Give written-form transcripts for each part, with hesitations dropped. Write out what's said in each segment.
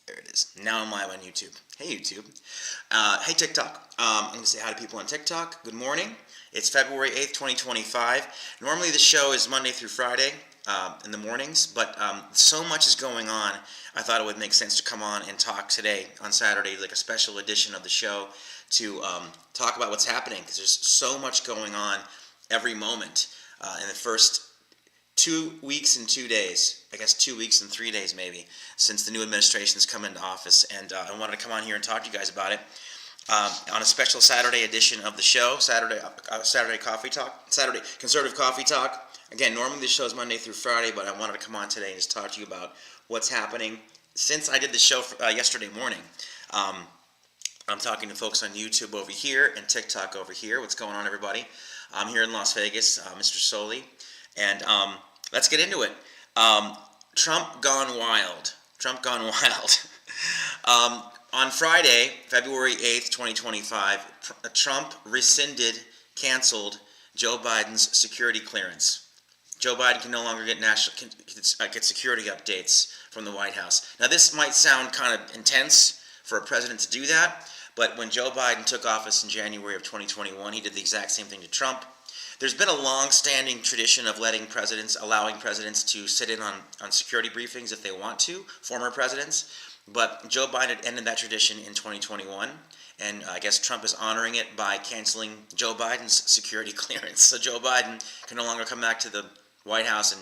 There it is. Now I'm live on YouTube. Hey, YouTube. Hey, TikTok. I'm going to say hi to people on TikTok. Good morning. It's February 8th, 2025. Normally the show is Monday through Friday in the mornings, but so much is going on, I thought it would make sense to come on and talk today on Saturday, like a special edition of the show to talk about what's happening, because there's so much going on every moment in the first 2 weeks and 2 days, I guess 2 weeks and 3 days maybe, since the new administration's come into office, and I wanted to come on here and talk to you guys about it on a special Saturday edition of the show, Saturday Coffee Talk, Saturday Conservative Coffee Talk. Again, normally the show is Monday through Friday, but I wanted to come on today and just talk to you about what's happening since I did the show yesterday morning. I'm talking to folks on YouTube over here and TikTok over here. What's going on, everybody? I'm here in Las Vegas, Mr. Soli. And let's get into it. Trump gone wild. Trump gone wild. On Friday, February 8th, 2025, Trump canceled Joe Biden's security clearance. Joe Biden can no longer get get security updates from the White House. Now, this might sound kind of intense for a president to do that, but when Joe Biden took office in January of 2021, he did the exact same thing to Trump. There's been a long-standing tradition of allowing presidents to sit in on security briefings if they want to, former presidents, but Joe Biden ended that tradition in 2021, and I guess Trump is honoring it by canceling Joe Biden's security clearance. So Joe Biden can no longer come back to the White House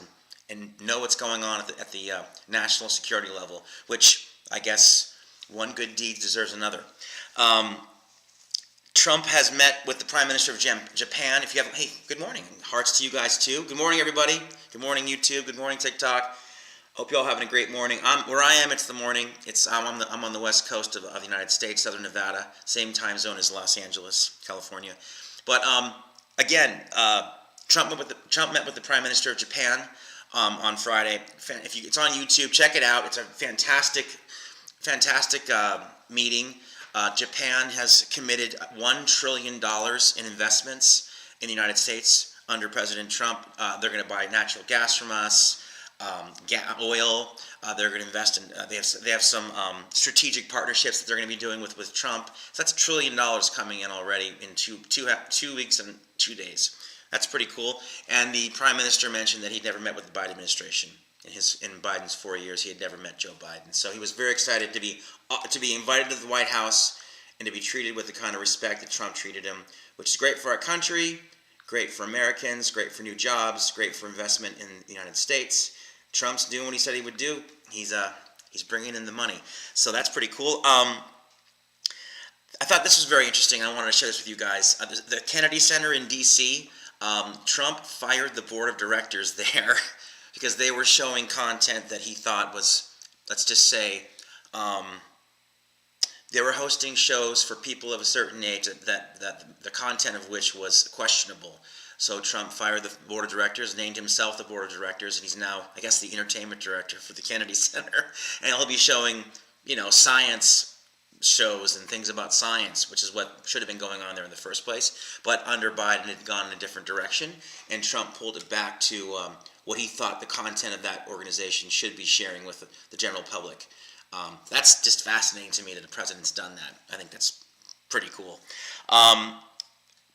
and know what's going on at the national security level, which I guess one good deed deserves another. Trump has met with the Prime Minister of Japan. If you have, hey, good morning. Hearts to you guys too. Good morning, everybody. Good morning, YouTube. Good morning, TikTok. Hope you all having a great morning. Where I am, it's the morning. I'm on the west coast of the United States, Southern Nevada, same time zone as Los Angeles, California. But again, Trump met with the Prime Minister of Japan on Friday. It's on YouTube. Check it out. It's a fantastic meeting. Japan has committed $1 trillion in investments in the United States under President Trump. They're going to buy natural gas from us, oil. They're going to invest in. They have some strategic partnerships that they're going to be doing with Trump. So that's $1 trillion coming in already in 2 weeks and 2 days. That's pretty cool. And the Prime Minister mentioned that he'd never met with the Biden administration. In Biden's 4 years, he had never met Joe Biden. So he was very excited to be invited to the White House and to be treated with the kind of respect that Trump treated him, which is great for our country, great for Americans, great for new jobs, great for investment in the United States. Trump's doing what he said he would do. He's bringing in the money. So that's pretty cool. I thought this was very interesting. I wanted to share this with you guys. The Kennedy Center in D.C., Trump fired the board of directors there because they were showing content that he thought was, let's just say, they were hosting shows for people of a certain age that the content of which was questionable. So Trump fired the board of directors, named himself the board of directors, and he's now, I guess, the entertainment director for the Kennedy Center. And he'll be showing, science shows and things about science, which is what should have been going on there in the first place. But under Biden, it had gone in a different direction, and Trump pulled it back to what he thought the content of that organization should be sharing with the general public. That's just fascinating to me that the president's done that. I think that's pretty cool.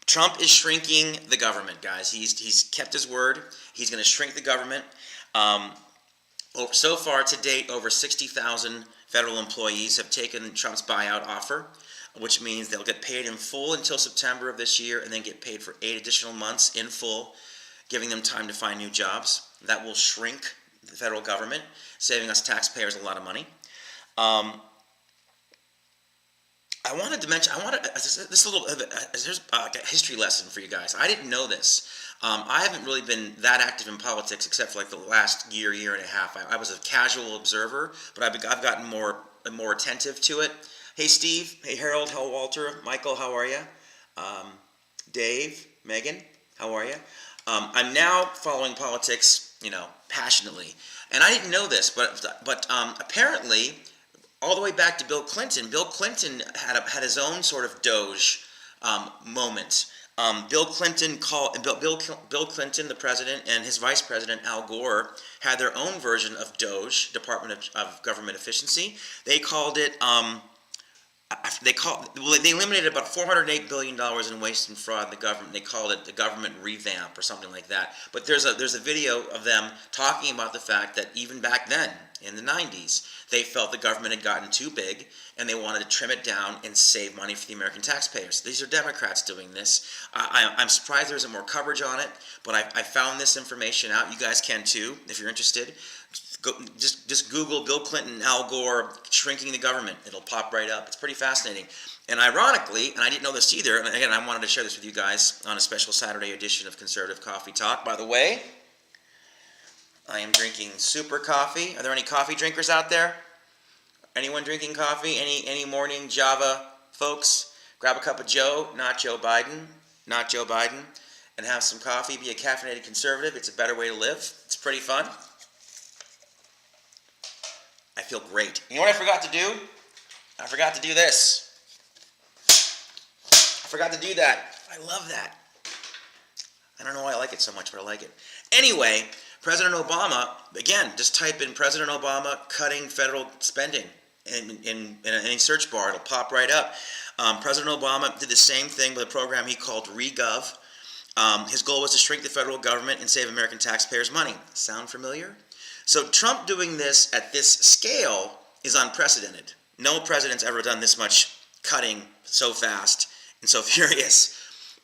Trump is shrinking the government, guys. He's kept his word. He's going to shrink the government. So far to date, over 60,000 federal employees have taken Trump's buyout offer, which means they'll get paid in full until September of this year and then get paid for 8 additional months in full, giving them time to find new jobs. That will shrink the federal government, saving us taxpayers a lot of money. I wanted to mention, here's a history lesson for you guys. I didn't know this. I haven't really been that active in politics except for like the last year and a half. I was a casual observer, but I've gotten more attentive to it. Hey, Steve. Hey, Harold. Hello, Walter. Michael, how are you? Dave, Megan, how are you? I'm now following politics, passionately. And I didn't know this, but apparently, all the way back to Bill Clinton had his own sort of Doge moment. Bill Clinton, the president, and his vice president Al Gore had their own version of DOGE, Department of Government Efficiency. They called it. They eliminated about $408 billion in waste and fraud in the government. They called it the government revamp or something like that. But there's a video of them talking about the fact that even back then, in the 90s, they felt the government had gotten too big and they wanted to trim it down and save money for the American taxpayers. These are Democrats doing this. I'm surprised there isn't more coverage on it, but I found this information out. You guys can too, if you're interested. Just Google Bill Clinton and Al Gore shrinking the government. It'll pop right up. It's pretty fascinating. And ironically, and I didn't know this either, and again, I wanted to share this with you guys on a special Saturday edition of Conservative Coffee Talk. By the way, I am drinking super coffee. Are there any coffee drinkers out there? Anyone drinking coffee? Any morning Java folks? Grab a cup of Joe, not Joe Biden, and have some coffee. Be a caffeinated conservative. It's a better way to live. It's pretty fun. I feel great. You know what I forgot to do? I forgot to do this. I forgot to do that. I love that. I don't know why I like it so much, but I like it. Anyway, President Obama, again, just type in President Obama cutting federal spending in any search bar. It'll pop right up. President Obama did the same thing with a program he called ReGov. His goal was to shrink the federal government and save American taxpayers money. Sound familiar? So Trump doing this at this scale is unprecedented. No president's ever done this much cutting so fast and so furious.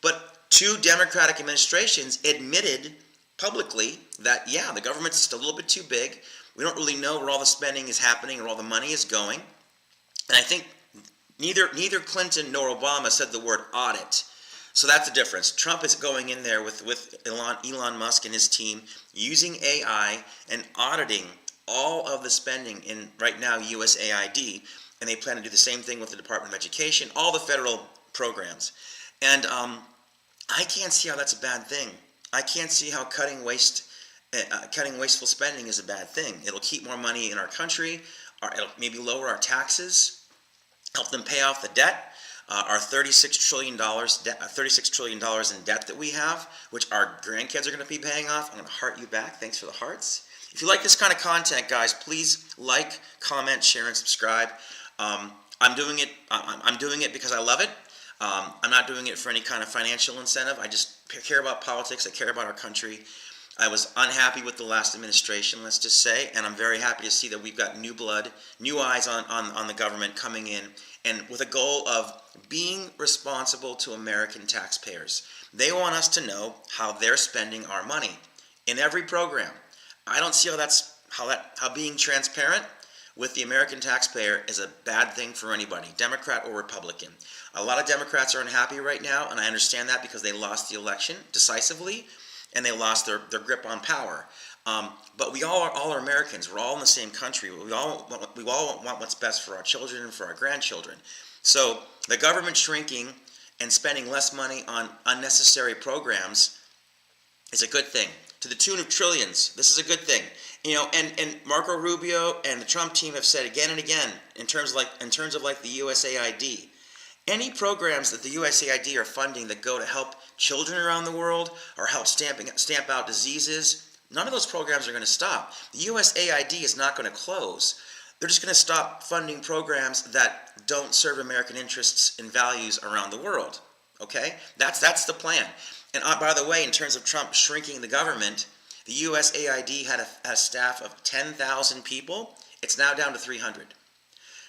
But two Democratic administrations admitted publicly that, yeah, the government's just a little bit too big. We don't really know where all the spending is happening or all the money is going. And I think neither Clinton nor Obama said the word audit. So that's the difference. Trump is going in there with Elon Musk and his team using AI and auditing all of the spending in, right now, USAID. And they plan to do the same thing with the Department of Education, all the federal programs. And I can't see how that's a bad thing. I can't see how cutting wasteful spending is a bad thing. It'll keep more money in our country. It'll maybe lower our taxes, help them pay off the debt. Our $36 trillion in debt that we have, which our grandkids are going to be paying off. I'm going to heart you back. Thanks for the hearts. If you like this kind of content, guys, please like, comment, share, and subscribe. I'm doing it because I love it. I'm not doing it for any kind of financial incentive. I just care about politics. I care about our country. I was unhappy with the last administration, let's just say, and I'm very happy to see that we've got new blood, new eyes on the government coming in, and with a goal of being responsible to American taxpayers. They want us to know how they're spending our money in every program. I don't see how being transparent with the American taxpayer is a bad thing for anybody, Democrat or Republican. A lot of Democrats are unhappy right now, and I understand that because they lost the election decisively, and they lost their grip on power. But we all are Americans. We're all in the same country. We all want what's best for our children and for our grandchildren. So the government shrinking and spending less money on unnecessary programs is a good thing. To the tune of trillions, this is a good thing. You know, and Marco Rubio and the Trump team have said again and again, in terms of like the USAID, any programs that the USAID are funding that go to help children around the world or help stamp out diseases, none of those programs are going to stop. The USAID is not going to close. They're just going to stop funding programs that don't serve American interests and values around the world. Okay? That's the plan. And by the way, in terms of Trump shrinking the government, the USAID had a staff of 10,000 people. It's now down to 300.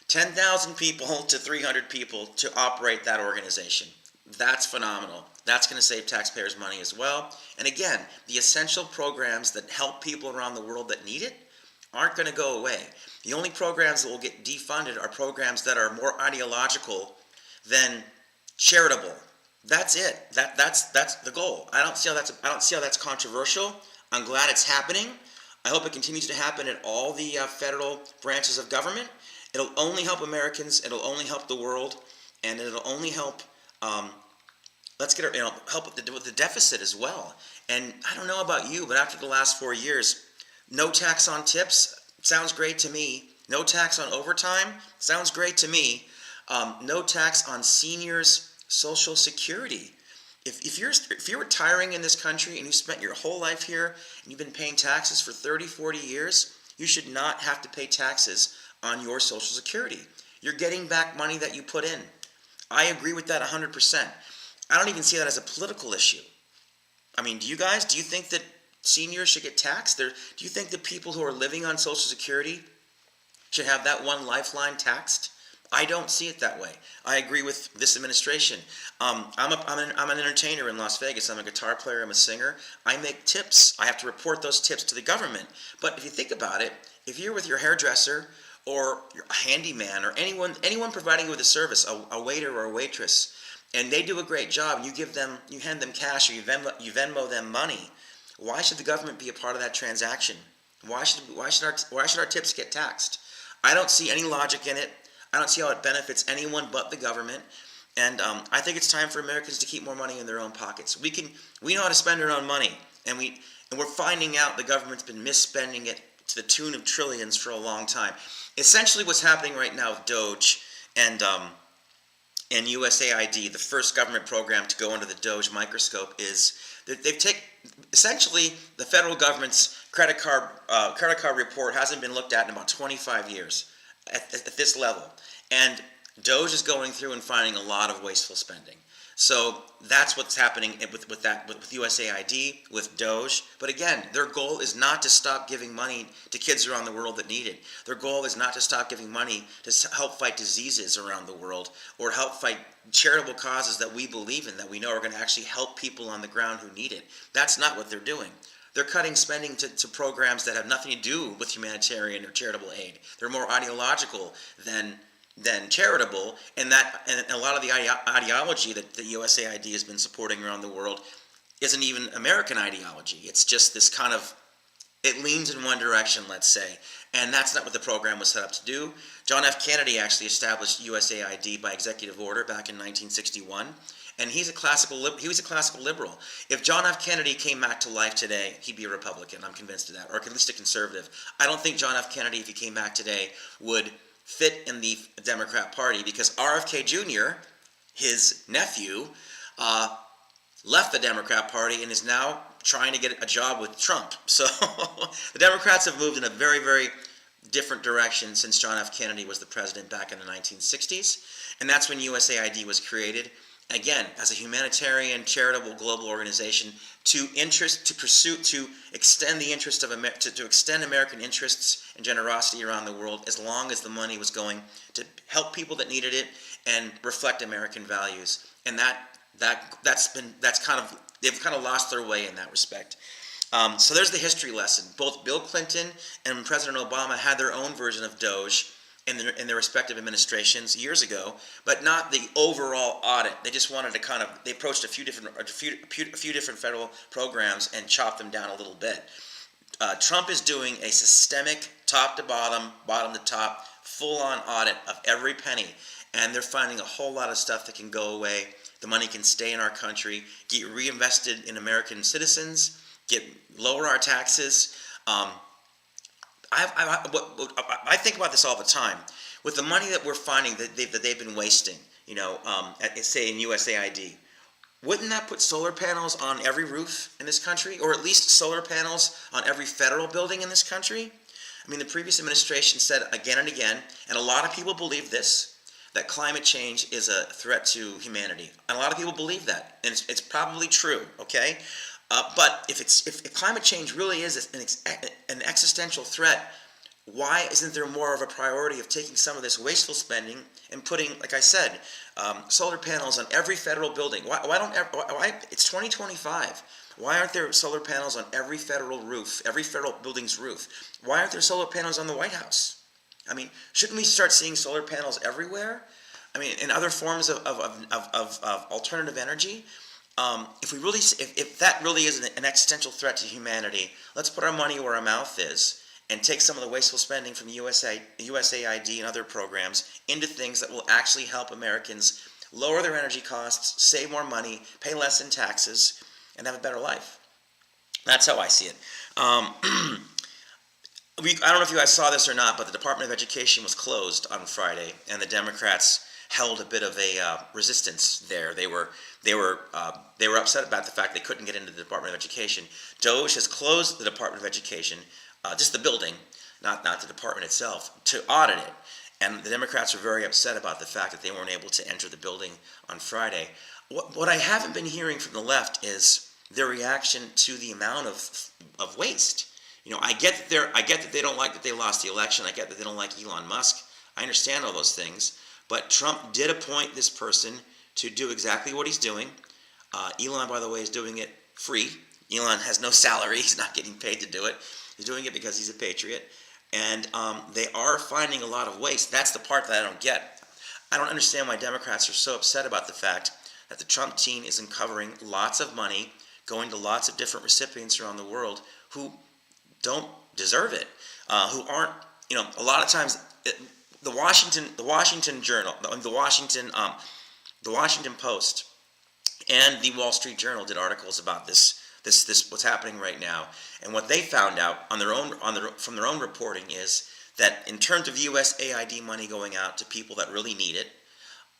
10,000 people to 300 people to operate that organization. That's phenomenal. That's going to save taxpayers money as well. And again, the essential programs that help people around the world that need it aren't going to go away. The only programs that will get defunded are programs that are more ideological than charitable. That's it. That's the goal. I don't see how that's controversial. I'm glad it's happening. I hope it continues to happen at all the federal branches of government. It'll only help Americans. It'll only help the world, and it'll only help. Help with the deficit as well. And I don't know about you, but after the last 4 years, no tax on tips sounds great to me. No tax on overtime sounds great to me. No tax on seniors' Social Security. If you're retiring in this country and you spent your whole life here and you've been paying taxes for 30, 40 years, you should not have to pay taxes on your Social Security. You're getting back money that you put in. I agree with that 100%. I don't even see that as a political issue. I mean, do you guys? Do you think that seniors should get taxed? Do you think that people who are living on Social Security should have that one lifeline taxed? I don't see it that way. I agree with this administration. I'm an entertainer in Las Vegas. I'm a guitar player. I'm a singer. I make tips. I have to report those tips to the government. But if you think about it, if you're with your hairdresser or a handyman or anyone providing you with a service, a waiter or a waitress, and they do a great job, and you hand them cash or you Venmo them money, why should the government be a part of that transaction? Why should our tips get taxed? I don't see any logic in it. I don't see how it benefits anyone but the government. And I think it's time for Americans to keep more money in their own pockets. We know how to spend our own money, and we're finding out the government's been misspending it to the tune of trillions for a long time. Essentially, what's happening right now with Doge and USAID, the first government program to go under the Doge microscope, is that essentially the federal government's credit card report hasn't been looked at in about 25 years at this level, and Doge is going through and finding a lot of wasteful spending. So that's what's happening with USAID, with Doge. But again, their goal is not to stop giving money to kids around the world that need it. Their goal is not to stop giving money to help fight diseases around the world or help fight charitable causes that we believe in, that we know are going to actually help people on the ground who need it. That's not what they're doing. They're cutting spending to programs that have nothing to do with humanitarian or charitable aid. They're more ideological than charitable, and a lot of the ideology that the USAID has been supporting around the world isn't even American ideology. It's just this kind of, it leans in one direction, let's say, and that's not what the program was set up to do. John F. Kennedy actually established USAID by executive order back in 1961, and he was a classical liberal. If John F. Kennedy came back to life today, he'd be a Republican. I'm convinced of that, or at least a conservative. I don't think John F. Kennedy, if he came back today, would fit in the Democrat Party, because RFK Jr., his nephew, left the Democrat Party and is now trying to get a job with Trump. So the Democrats have moved in a very, very different direction since John F. Kennedy was the president back in the 1960s, and that's when USAID was created. Again, as a humanitarian, charitable, global organization to extend the interest of to extend American interests and generosity around the world, as long as the money was going to help people that needed it and reflect American values. And they've kind of lost their way in that respect. So there's the history lesson. Both Bill Clinton and President Obama had their own version of Doge in their respective administrations years ago, but not the overall audit. They just wanted to they approached a few different federal programs and chopped them down a little bit. Trump is doing a systemic, top to bottom, bottom to top, full-on audit of every penny, and they're finding a whole lot of stuff that can go away. The money can stay in our country, get reinvested in American citizens, lower our taxes. I think about this all the time. With the money that we're finding that they've been wasting, say in USAID, wouldn't that put solar panels on every roof in this country, or at least solar panels on every federal building in this country? I mean, the previous administration said again and again, and a lot of people believe this, that climate change is a threat to humanity. And a lot of people believe that, and it's probably true, okay? But if climate change really is an existential threat, why isn't there more of a priority of taking some of this wasteful spending and putting, like I said, solar panels on every federal building? Why it's 2025. Why aren't there solar panels on every federal roof, every federal building's roof? Why aren't there solar panels on the White House? I mean, shouldn't we start seeing solar panels everywhere? I mean, in other forms of alternative energy? If that really is an existential threat to humanity, let's put our money where our mouth is and take some of the wasteful spending from USAID and other programs into things that will actually help Americans lower their energy costs, save more money, pay less in taxes, and have a better life. That's how I see it. I don't know if you guys saw this or not, but the Department of Education was closed on Friday, and the Democrats held a bit of a resistance there. They were upset about the fact they couldn't get into the Department of Education. DOJ has closed the Department of Education, just the building, not the department itself, to audit it. And the Democrats were very upset about the fact that they weren't able to enter the building on Friday. What I haven't been hearing from the left is their reaction to the amount of waste. I get that they don't like that they lost the election. I get that they don't like Elon Musk. I understand all those things. But Trump did appoint this person to do exactly what he's doing. Elon, by the way, is doing it free. Elon has no salary. He's not getting paid to do it. He's doing it because he's a patriot. And they are finding a lot of waste. That's the part that I don't get. I don't understand why Democrats are so upset about the fact that the Trump team is uncovering lots of money, going to lots of different recipients around the world who don't deserve it, who aren't, a lot of times the Washington Journal, the Washington Post, and the Wall Street Journal did articles about this what's happening right now, and what they found out from their own reporting is that in terms of USAID money going out to people that really need it,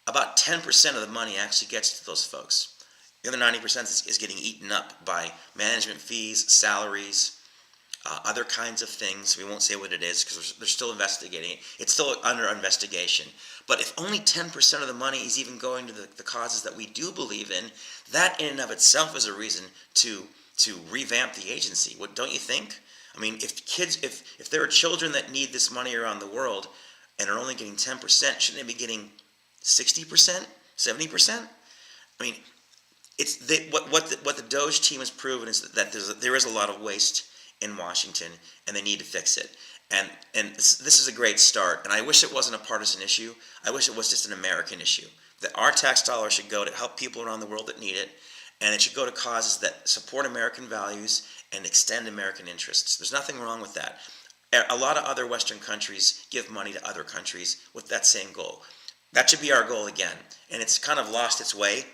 about 10% of the money actually gets to those folks. The other 90% is getting eaten up by management fees, salaries, other kinds of things. We won't say what it is because they're still investigating it. It's still under investigation. But if only 10% of the money is even going to the causes that we do believe in, that in and of itself is a reason to revamp the agency. What don't you think? I mean, if there are children that need this money around the world and are only getting 10%, shouldn't they be getting 60%, 70%? I mean, what the DOJ team has proven is that there is a lot of waste in Washington, and they need to fix it. And this is a great start. And I wish it wasn't a partisan issue. I wish it was just an American issue. That our tax dollars should go to help people around the world that need it, and it should go to causes that support American values and extend American interests. There's nothing wrong with that. A lot of other Western countries give money to other countries with that same goal. That should be our goal again. And it's kind of lost its way.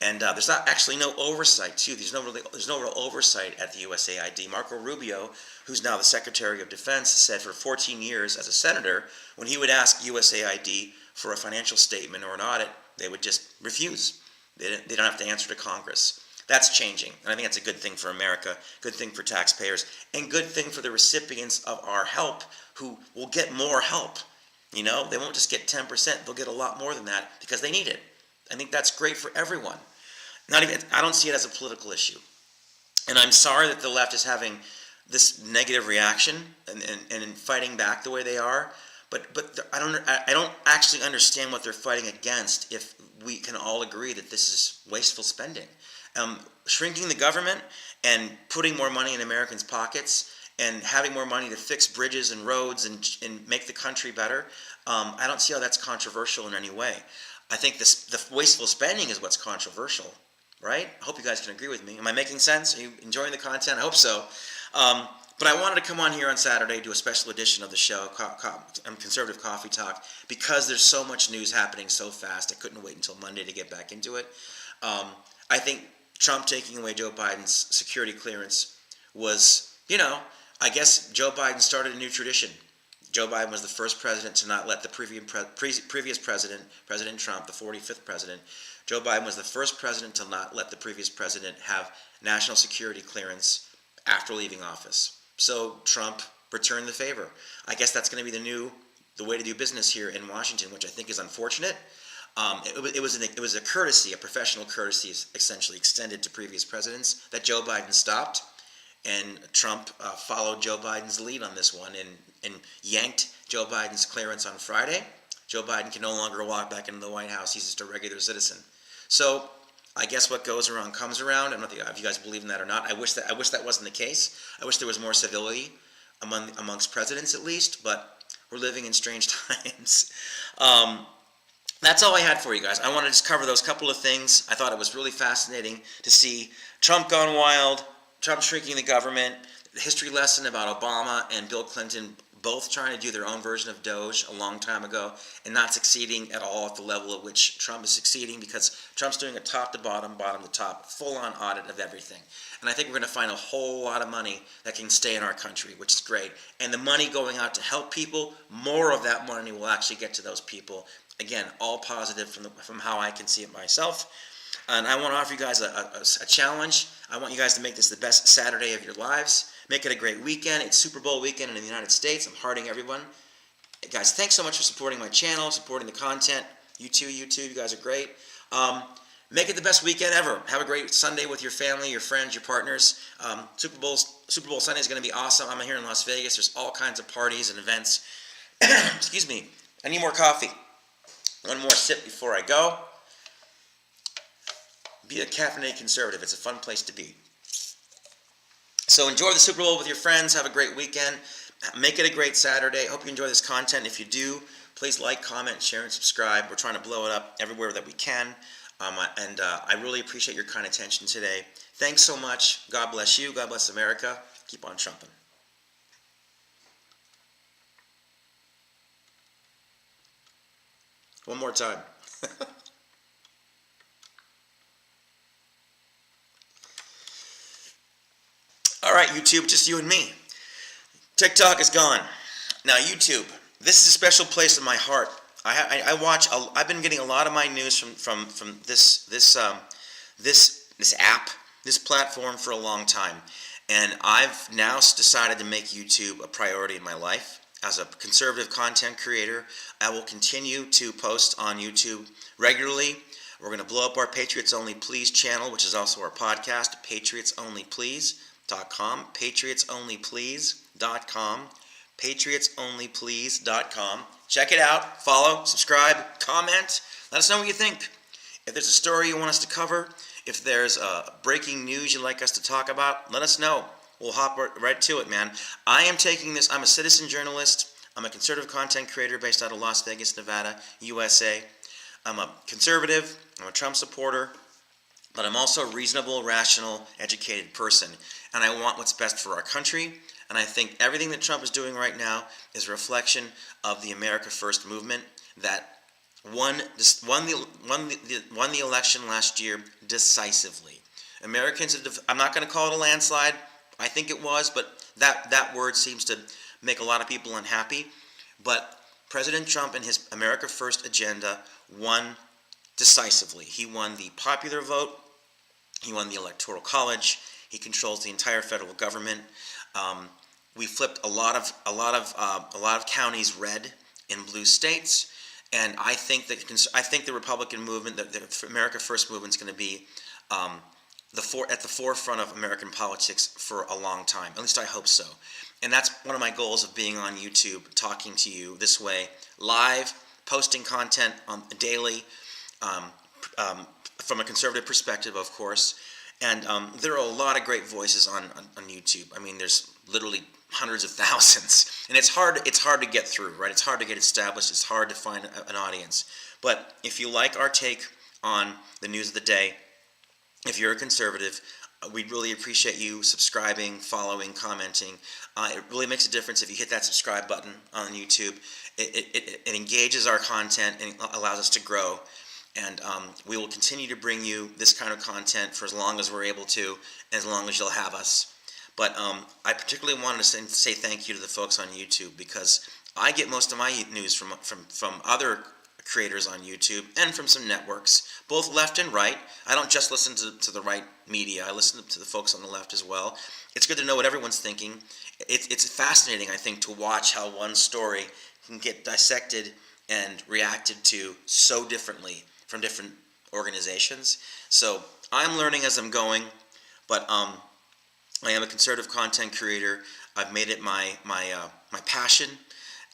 And there's actually no oversight, too. There's no real oversight at the USAID. Marco Rubio, who's now the Secretary of Defense, said for 14 years as a senator, when he would ask USAID for a financial statement or an audit, they would just refuse. They don't have to answer to Congress. That's changing, and I think that's a good thing for America, good thing for taxpayers, and good thing for the recipients of our help who will get more help. They won't just get 10%. They'll get a lot more than that because they need it. I think that's great for everyone. I don't see it as a political issue. And I'm sorry that the left is having this negative reaction and fighting back the way they are. But I don't actually understand what they're fighting against if we can all agree that this is wasteful spending. Shrinking the government and putting more money in Americans' pockets and having more money to fix bridges and roads and make the country better, I don't see how that's controversial in any way. I think the wasteful spending is what's controversial, right? I hope you guys can agree with me. Am I making sense? Are you enjoying the content? I hope so. But I wanted to come on here on Saturday, do a special edition of the show, Conservative Coffee Talk, because there's so much news happening so fast. I couldn't wait until Monday to get back into it. I think Trump taking away Joe Biden's security clearance was, I guess Joe Biden started a new tradition. Joe Biden was the first president to not let the previous president, President Trump, the 45th president, Joe Biden was the first president to not let the previous president have national security clearance after leaving office. So Trump returned the favor. I guess that's going to be the way to do business here in Washington, which I think is unfortunate. It was a courtesy, a professional courtesy, essentially extended to previous presidents that Joe Biden stopped. And Trump followed Joe Biden's lead on this one and yanked Joe Biden's clearance on Friday. Joe Biden can no longer walk back into the White House. He's just a regular citizen. So I guess what goes around comes around. I don't know if you guys believe in that or not. I wish that wasn't the case. I wish there was more civility amongst presidents at least. But we're living in strange times. That's all I had for you guys. I wanted to just cover those couple of things. I thought it was really fascinating to see Trump gone wild, Trump shrinking the government, the history lesson about Obama and Bill Clinton both trying to do their own version of Doge a long time ago and not succeeding at all at the level at which Trump is succeeding, because Trump's doing a top to bottom, bottom to top, full-on audit of everything. And I think we're going to find a whole lot of money that can stay in our country, which is great. And the money going out to help people, more of that money will actually get to those people. Again, all positive from how I can see it myself. And I want to offer you guys a challenge. I want you guys to make this the best Saturday of your lives. Make it a great weekend. It's Super Bowl weekend in the United States. I'm hearting everyone. Hey guys, thanks so much for supporting my channel, supporting the content. You too, you guys are great. Make it the best weekend ever. Have a great Sunday with your family, your friends, your partners. Super Bowl Sunday is going to be awesome. I'm here in Las Vegas. There's all kinds of parties and events. Excuse me. I need more coffee. One more sip before I go. Be a caffeinated conservative. It's a fun place to be. So enjoy the Super Bowl with your friends. Have a great weekend. Make it a great Saturday. Hope you enjoy this content. If you do, please like, comment, share, and subscribe. We're trying to blow it up everywhere that we can. I really appreciate your kind attention today. Thanks so much. God bless you. God bless America. Keep on trumping. One more time. All right, YouTube, just you and me. TikTok is gone. Now, YouTube, this is a special place in my heart. I've been getting a lot of my news from this app, this platform for a long time, and I've now decided to make YouTube a priority in my life. As a conservative content creator, I will continue to post on YouTube regularly. We're going to blow up our Patriots Only Please channel, which is also our podcast, patriotsonlyplease.com, patriotsonlyplease.com, patriotsonlyplease.com. Check it out, follow, subscribe, comment, let us know what you think. If there's a story you want us to cover, if there's breaking news you'd like us to talk about, let us know. We'll hop right to it, man. I am taking this, I'm a citizen journalist, I'm a conservative content creator based out of Las Vegas, Nevada, USA. I'm a conservative, I'm a Trump supporter, but I'm also a reasonable, rational, educated person. And I want what's best for our country. And I think everything that Trump is doing right now is a reflection of the America First movement that won the election last year decisively. Americans have, I'm not going to call it a landslide. I think it was, but that word seems to make a lot of people unhappy. But President Trump and his America First agenda won decisively. He won the popular vote. He won the Electoral College. He controls the entire federal government. We flipped a lot of counties red in blue states, and I think the Republican movement, the America First movement, is going to be at the forefront of American politics for a long time. At least I hope so. And that's one of my goals of being on YouTube, talking to you this way, live, posting content daily, from a conservative perspective, of course. And there are a lot of great voices on YouTube. I mean, there's literally hundreds of thousands, and it's hard to get through, right? It's hard to get established. It's hard to find an audience. But if you like our take on the news of the day, if you're a conservative, we'd really appreciate you subscribing, following, commenting. It really makes a difference if you hit that subscribe button on YouTube. It engages our content and allows us to grow. And we will continue to bring you this kind of content for as long as we're able to, and as long as you'll have us. But I particularly wanted to say thank you to the folks on YouTube, because I get most of my news from other creators on YouTube and from some networks, both left and right. I don't just listen to the right media. I listen to the folks on the left as well. It's good to know what everyone's thinking. It's fascinating, I think, to watch how one story can get dissected and reacted to so differently from different organizations. So I'm learning as I'm going, but I am a conservative content creator. I've made it my passion,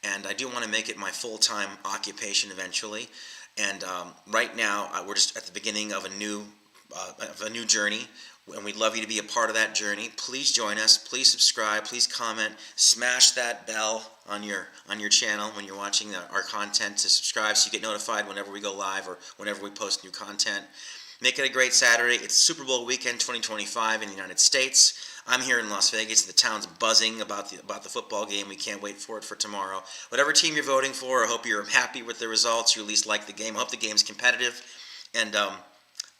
and I do want to make it my full-time occupation eventually. And right now, we're just at the beginning of a new journey, and we'd love you to be a part of that journey. Please join us. Please subscribe. Please comment. Smash that bell on your channel when you're watching our content to subscribe, so you get notified whenever we go live or whenever we post new content. Make it a great Saturday. It's Super Bowl weekend 2025 in the United States. I'm here in Las Vegas. The town's buzzing about the football game. We can't wait for it for tomorrow. Whatever team you're voting for, I hope you're happy with the results. You at least like the game. I hope the game's competitive. And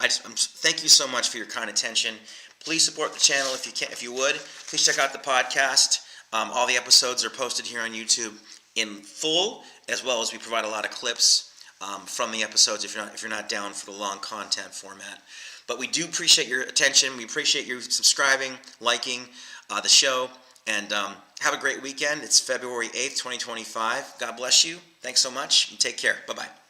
thank you so much for your kind attention. Please support the channel if you can, if you would. Please check out the podcast. All the episodes are posted here on YouTube in full, as well as we provide a lot of clips from the episodes if you're not down for the long content format. But we do appreciate your attention. We appreciate you subscribing, liking the show, and have a great weekend. It's February 8th, 2025. God bless you. Thanks so much, and take care. Bye-bye.